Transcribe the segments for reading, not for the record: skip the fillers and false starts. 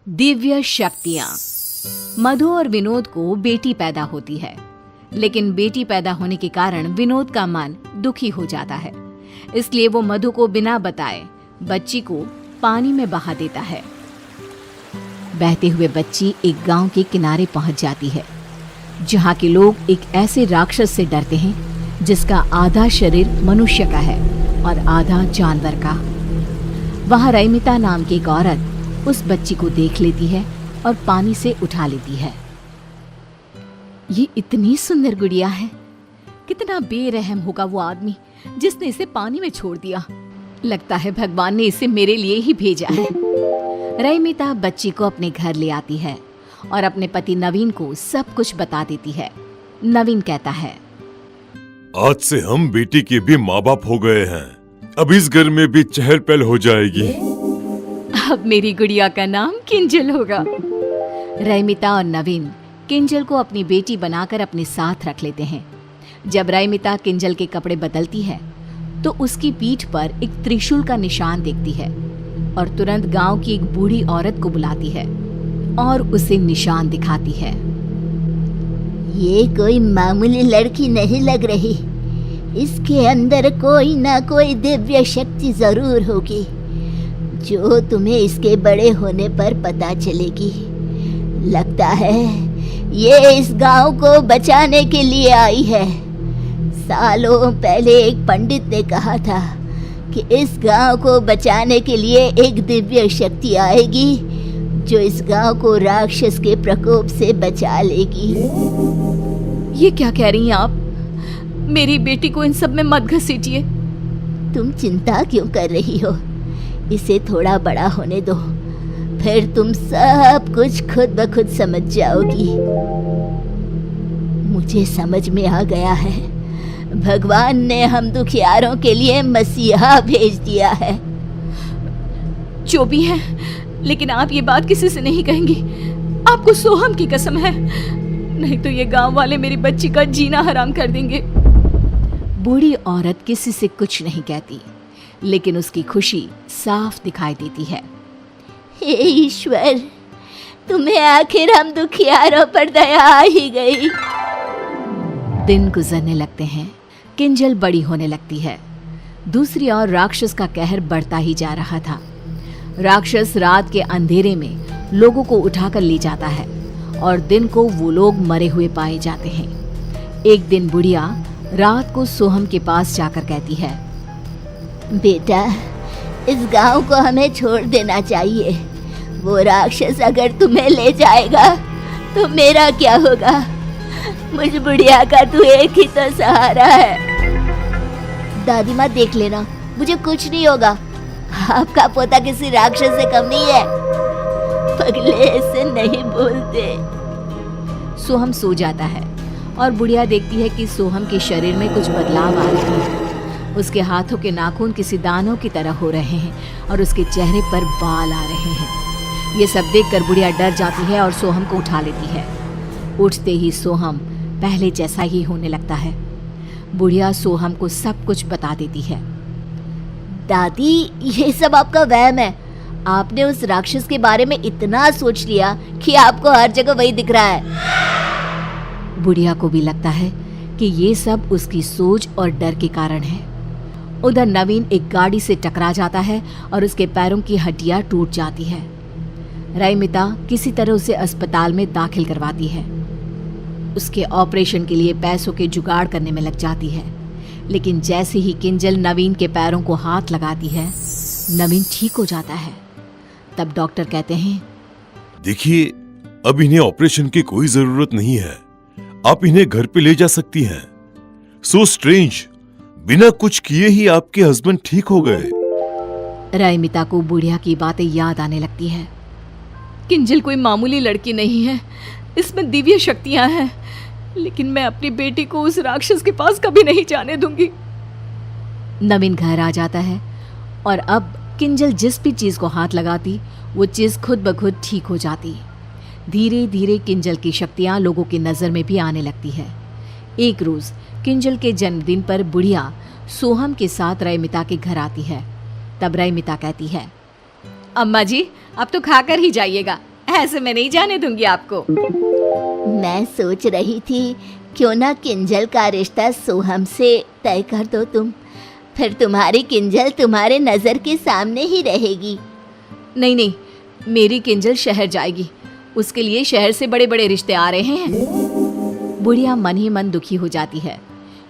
दिव्य शक्तियां। मधु और विनोद को बेटी पैदा होती है, लेकिन बेटी पैदा होने के कारण विनोद का मन दुखी हो जाता है। इसलिए वो मधु को बिना बताए बच्ची को पानी में बहा देता है। बहते हुए बच्ची एक गांव के किनारे पहुंच जाती है, जहां के लोग एक ऐसे राक्षस से डरते हैं जिसका आधा शरीर मनुष्य का है और आधा जानवर का। वहां रैमिता नाम की एक औरत उस बच्ची को देख लेती है और पानी से उठा लेती है। ये इतनी सुंदर गुड़िया है, कितना बेरहम होगा वो आदमी जिसने इसे पानी में छोड़ दिया। लगता है भगवान ने इसे मेरे लिए ही भेजा है। रैमिता बच्ची को अपने घर ले आती है और अपने पति नवीन को सब कुछ बता देती है। नवीन कहता है, आज से हम बेटी के भी माँ बाप हो गए हैं। अब इस घर में भी चहल पहल हो जाएगी। अब मेरी गुड़िया का नाम किंजल होगा। रैमिता और नवीन किंजल को अपनी बेटी बनाकर अपने साथ रख लेते हैं। जब रैमिता किंजल के कपड़े बदलती है तो उसकी पीठ पर एक त्रिशूल का निशान देखती है और तुरंत गांव की एक बूढ़ी औरत को बुलाती है और उसे निशान दिखाती है। ये कोई मामूली लड़की नहीं लग रही, इसके अंदर कोई ना कोई दिव्य शक्ति जरूर होगी जो तुम्हें इसके बड़े होने पर पता चलेगी। लगता है ये इस गांव को बचाने के लिए आई है। सालों पहले एक पंडित ने कहा था कि इस गांव को बचाने के लिए एक दिव्य शक्ति आएगी जो इस गांव को राक्षस के प्रकोप से बचा लेगी। ये क्या कह रही हैं आप? मेरी बेटी को इन सब में मत घसीटिए। तुम चिंता क्यों कर रही हो? इसे थोड़ा बड़ा होने दो, फिर तुम सब कुछ खुद ब खुद समझ जाओगी। मुझे समझ में आ गया है, भगवान ने हम दुखियारों के लिए मसीहा भेज दिया है। जो भी है, लेकिन आप ये बात किसी से नहीं कहेंगी। आपको सोहम की कसम है, नहीं तो ये गांव वाले मेरी बच्ची का जीना हराम कर देंगे। बूढ़ी औरत किसी से कुछ नहीं कहती, लेकिन उसकी खुशी साफ दिखाई देती है। हे ईश्वर, तुम्हें आखिर हम दुखियारों पर दया आ ही गई। दिन गुजरने लगते हैं, किंजल बड़ी होने लगती है। दूसरी ओर राक्षस का कहर बढ़ता ही जा रहा था। राक्षस रात के अंधेरे में लोगों को उठाकर ले जाता है और दिन को वो लोग मरे हुए पाए जाते हैं। एक दिन बुढ़िया रात को सोहम के पास जाकर कहती है, बेटा, इस गांव को हमें छोड़ देना चाहिए। वो राक्षस अगर तुम्हें ले जाएगा तो मेरा क्या होगा? मुझ बुढ़िया का तू एक ही तो सहारा है। दादी माँ, देख लेना, मुझे कुछ नहीं होगा। आपका पोता किसी राक्षस से कम नहीं है। पगले ऐसे नहीं बोलते। सोहम सो जाता है और बुढ़िया देखती है कि सोहम के शरीर में कुछ बदलाव आ रहे हैं। उसके हाथों के नाखून किसी दानों की तरह हो रहे हैं और उसके चेहरे पर बाल आ रहे हैं। ये सब देखकर बुढ़िया डर जाती है और सोहम को उठा लेती है। उठते ही सोहम पहले जैसा ही होने लगता है। बुढ़िया सोहम को सब कुछ बता देती है। दादी, ये सब आपका वहम है। आपने उस राक्षस के बारे में इतना सोच लिया कि आपको हर जगह वही दिख रहा है। बुढ़िया को भी लगता है कि ये सब उसकी सोच और डर के कारण है। उधर नवीन एक गाड़ी से टकरा जाता है और उसके पैरों की हड्डियां टूट जाती है। रैमिता किसी तरह उसे अस्पताल में दाखिल करवाती है। उसके ऑपरेशन के लिए पैसों के जुगाड़ करने में लग जाती है, लेकिन जैसे ही किंजल नवीन के पैरों को हाथ लगाती है, नवीन ठीक हो जाता है। तब डॉक्टर कहते हैं, देखिए, अब इन्हें ऑपरेशन की कोई जरूरत नहीं है। आप इन्हें घर पे ले जा सकती हैं। सो स्ट्रेंज, बिना कुछ किए ही आपके हस्बैंड ठीक हो गए। रैमिता को बुढ़िया की बातें याद आने लगती है। किंजल कोई मामूली लड़की नहीं है, इसमें दिव्य शक्तियां हैं, लेकिन मैं अपनी बेटी को उस राक्षस के पास कभी नहीं जाने दूंगी। नवीन घर आ जाता है और अब किंजल जिस भी चीज को हाथ लगाती वो चीज खुद ब खुद ठीक हो जाती। धीरे धीरे किंजल की शक्तियां लोगों की नजर में भी आने लगती है। एक रोज किंजल के जन्मदिन पर बुढ़िया सोहम के साथ रैमिता के घर आती है। तब रैमिता कहती है, अम्मा जी, अब तो खाकर ही जाइएगा, ऐसे मैं नहीं जाने दूंगी आपको। मैं सोच रही थी क्यों ना किंजल का रिश्ता सोहम से तय कर दो तुम, फिर तुम्हारी किंजल तुम्हारे नजर के सामने ही रहेगी। नहीं नहीं, मेरी किंजल शहर जाएगी, उसके लिए शहर से बड़े बड़े रिश्ते आ रहे हैं। बुढ़िया मन ही मन दुखी हो जाती है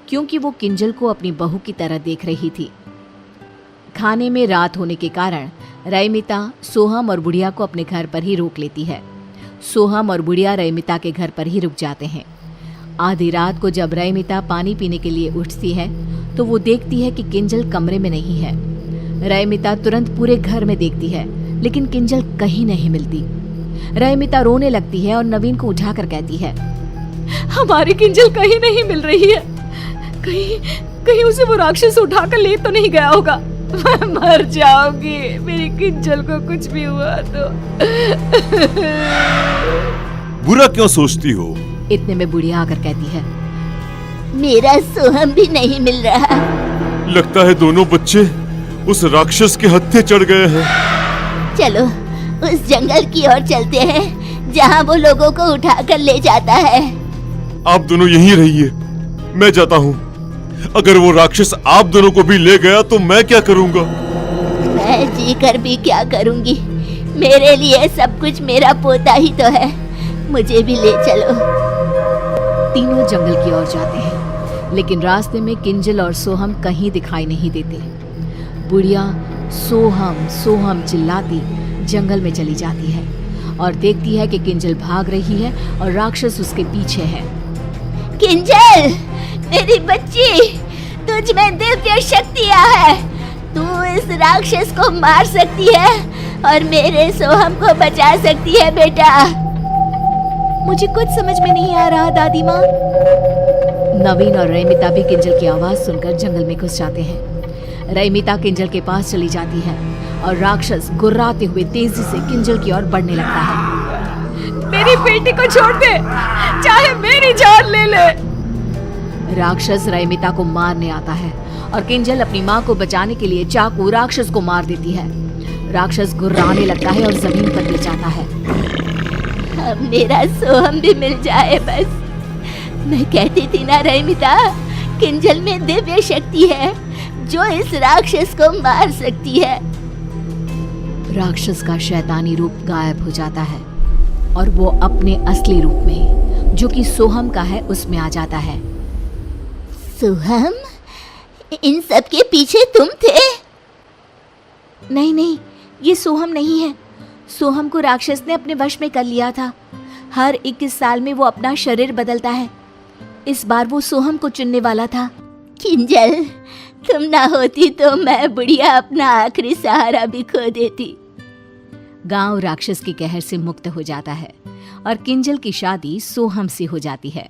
क्योंकि वो किंजल को अपनी बहू की तरह देख रही थी। खाने में रात होने के कारण रईमिता सोहम और बुढ़िया को अपने घर पर ही रोक लेती है। सोहम और बुढ़िया रईमिता के घर पर ही रुक जाते हैं। आधी रात को जब रईमिता पानी पीने के लिए उठती है तो वो देखती है कि किंजल कमरे में नहीं है। रईमिता तुरंत पूरे घर में देखती है लेकिन किंजल कहीं नहीं मिलती। रईमिता रोने लगती है और नवीन को उठाकर कहती है, हमारी किंजल कहीं नहीं मिल रही है, कहीं उसे वो राक्षस उठाकर ले तो नहीं गया होगा। मैं मर जाऊंगी, मेरी किंजल को कुछ भी हुआ तो। बुरा क्यों सोचती हो? इतने में बुढ़िया आकर कहती है, मेरा सोहम भी नहीं मिल रहा। लगता है दोनों बच्चे उस राक्षस के हत्थे चढ़ गए हैं। चलो उस जंगल की ओर चलते हैं जहाँ वो लोगों को उठाकर ले जाता है। आप दोनों यहीं रहिए, मैं जाता हूँ। अगर वो राक्षस आप दोनों को भी ले गया तो मैं क्या करूँगा? मैं जी कर भी क्या करूँगी, मेरे लिए सब कुछ मेरा पोता ही तो है, मुझे भी ले चलो। तीनों जंगल की ओर जाते हैं लेकिन रास्ते में किंजल और सोहम कहीं दिखाई नहीं देते। बुढ़िया सोहम सोहम चिल्लाती जंगल में चली जाती है और देखती है कि किंजल भाग रही है और राक्षस उसके पीछे है। किंजल, मेरी बच्ची, तुझ में दिव्य शक्तियाँ है, तू इस राक्षस को मार सकती है और मेरे सोहम को बचा सकती है बेटा। मुझे कुछ समझ में नहीं आ रहा दादी माँ। नवीन और रईमिता भी किंजल की आवाज सुनकर जंगल में घुस जाते हैं। रईमिता किंजल के पास चली जाती है और राक्षस गुर्राते हुए तेजी से किंजल की ओर बढ़ने लगता है। मेरी बेटी को छोड़ दे, चाहे मेरी जान ले ले। राक्षस रईमिता को मारने आता है और किंजल अपनी माँ को बचाने के लिए चाकू राक्षस को मार देती है। राक्षस गुर्राने लगता है और जमीन पर गिर जाता है। अब मेरा सोहम भी मिल जाए बस। मैं कहती थी ना रईमिता, किंजल में दिव्य शक्ति है जो इस राक्षस को मार सकती है। राक्षस का शैतानी रूप गायब हो जाता है और वो अपने असली रूप में, जो कि सोहम का है, उसमें आ जाता है। सोहम, इन सब के पीछे तुम थे? नहीं नहीं, ये सोहम नहीं है। सोहम को राक्षस ने अपने वश में कर लिया था। हर 21 साल में वो अपना शरीर बदलता है। इस बार वो सोहम को चुनने वाला था। किंजल, तुम ना होती तो मैं बुढ़िया अपना आखिरी सहारा भी खो देती। गांव राक्षस की कहर से मुक्त हो जाता है और किंजल की शादी सोहम से हो जाती है।